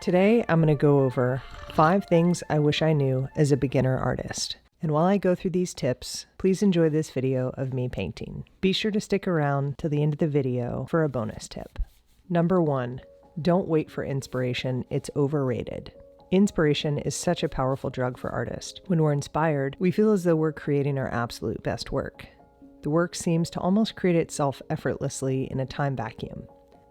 Today, I'm going to go over 5 things I wish I knew as a beginner artist. And while I go through these tips, please enjoy this video of me painting. Be sure to stick around till the end of the video for a bonus tip. Number 1, don't wait for inspiration, it's overrated. Inspiration is such a powerful drug for artists. When we're inspired, we feel as though we're creating our absolute best work. The work seems to almost create itself effortlessly in a time vacuum.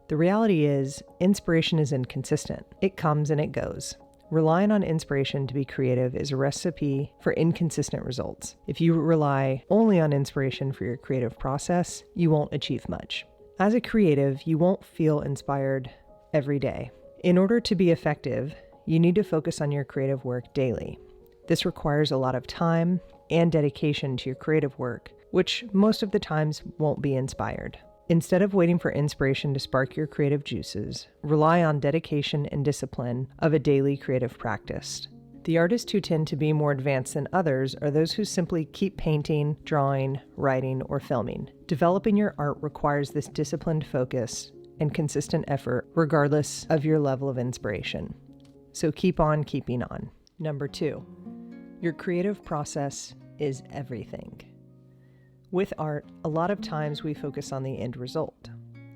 The reality is, inspiration is inconsistent. It comes and it goes. Relying on inspiration to be creative is a recipe for inconsistent results. If you rely only on inspiration for your creative process, you won't achieve much. As a creative, you won't feel inspired every day. In order to be effective, you need to focus on your creative work daily. This requires a lot of time and dedication to your creative work, which most of the times won't be inspired. Instead of waiting for inspiration to spark your creative juices, rely on dedication and discipline of a daily creative practice. The artists who tend to be more advanced than others are those who simply keep painting, drawing, writing, or filming. Developing your art requires this disciplined focus and consistent effort regardless of your level of inspiration. So keep on keeping on. Number 2, your creative process is everything. With art, a lot of times we focus on the end result,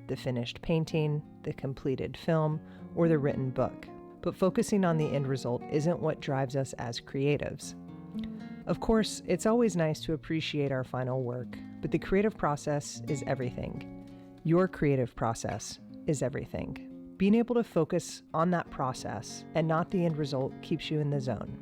the finished painting, the completed film, or the written book. But focusing on the end result isn't what drives us as creatives. Of course, it's always nice to appreciate our final work, but the creative process is everything. Your creative process is everything. Being able to focus on that process and not the end result keeps you in the zone.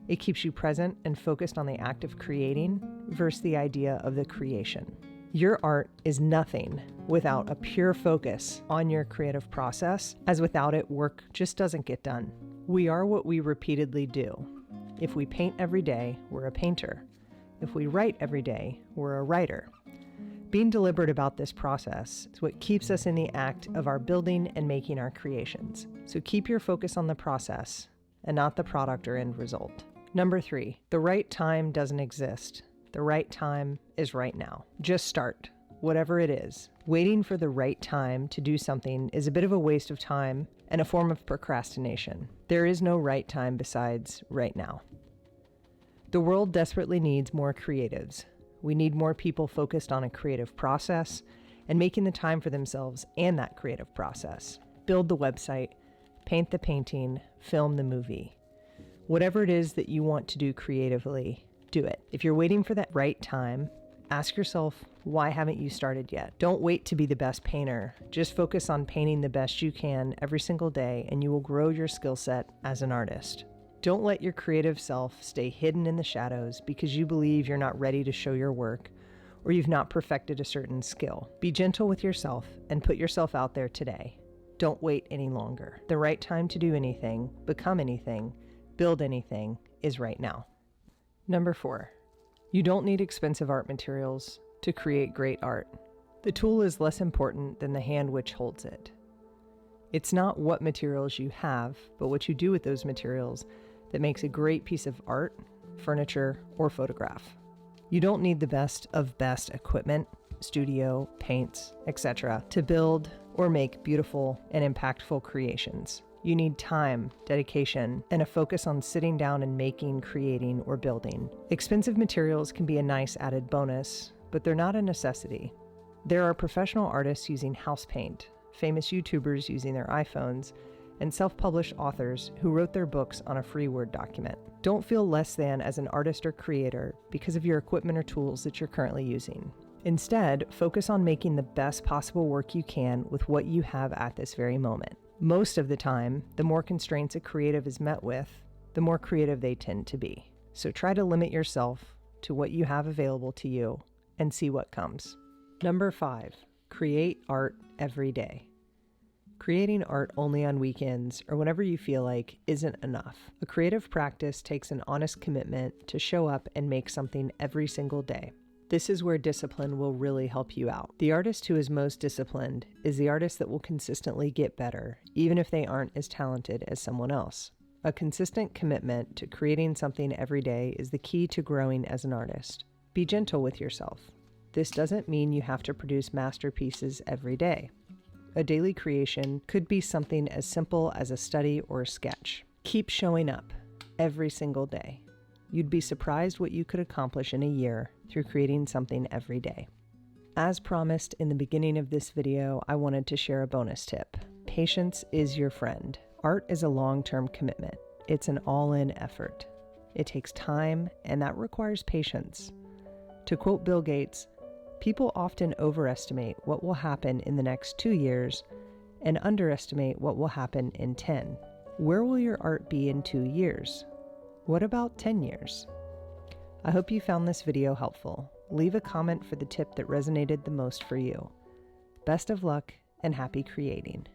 It keeps you present and focused on the act of creating versus the idea of the creation. Your art is nothing without a pure focus on your creative process, as without it, work just doesn't get done. We are what we repeatedly do. If we paint every day, we're a painter. If we write every day, we're a writer. Being deliberate about this process is what keeps us in the act of our building and making our creations. So keep your focus on the process and not the product or end result. Number 3, the right time doesn't exist. The right time is right now. Just start, whatever it is. Waiting for the right time to do something is a bit of a waste of time and a form of procrastination. There is no right time besides right now. The world desperately needs more creatives. We need more people focused on a creative process and making the time for themselves and that creative process. Build the website, paint the painting, film the movie. Whatever it is that you want to do creatively, do it. If you're waiting for that right time, ask yourself, why haven't you started yet? Don't wait to be the best painter. Just focus on painting the best you can every single day, and you will grow your skill set as an artist. Don't let your creative self stay hidden in the shadows because you believe you're not ready to show your work or you've not perfected a certain skill. Be gentle with yourself and put yourself out there today. Don't wait any longer. The right time to do anything, become anything, build anything is right now. Number 4, you don't need expensive art materials to create great art. The tool is less important than the hand which holds it. It's not what materials you have, but what you do with those materials that makes a great piece of art, furniture, or photograph. You don't need the best of best equipment, studio, paints, etc. to build or make beautiful and impactful creations. You need time, dedication, and a focus on sitting down and making, creating, or building. Expensive materials can be a nice added bonus, but they're not a necessity. There are professional artists using house paint, famous YouTubers using their iPhones, and self-published authors who wrote their books on a free Word document. Don't feel less than as an artist or creator because of your equipment or tools that you're currently using. Instead, focus on making the best possible work you can with what you have at this very moment. Most of the time, the more constraints a creative is met with, the more creative they tend to be. So try to limit yourself to what you have available to you and see what comes. Number 5, create art every day. Creating art only on weekends or whenever you feel like isn't enough. A creative practice takes an honest commitment to show up and make something every single day. This is where discipline will really help you out. The artist who is most disciplined is the artist that will consistently get better, even if they aren't as talented as someone else. A consistent commitment to creating something every day is the key to growing as an artist. Be gentle with yourself. This doesn't mean you have to produce masterpieces every day. A daily creation could be something as simple as a study or a sketch. Keep showing up every single day. You'd be surprised what you could accomplish in a year through creating something every day. As promised in the beginning of this video, I wanted to share a bonus tip. Patience is your friend. Art is a long-term commitment. It's an all-in effort. It takes time, and that requires patience. To quote Bill Gates, people often overestimate what will happen in the next 2 years and underestimate what will happen in 10. Where will your art be in 2 years? What about 10 years? I hope you found this video helpful. Leave a comment for the tip that resonated the most for you. Best of luck and happy creating.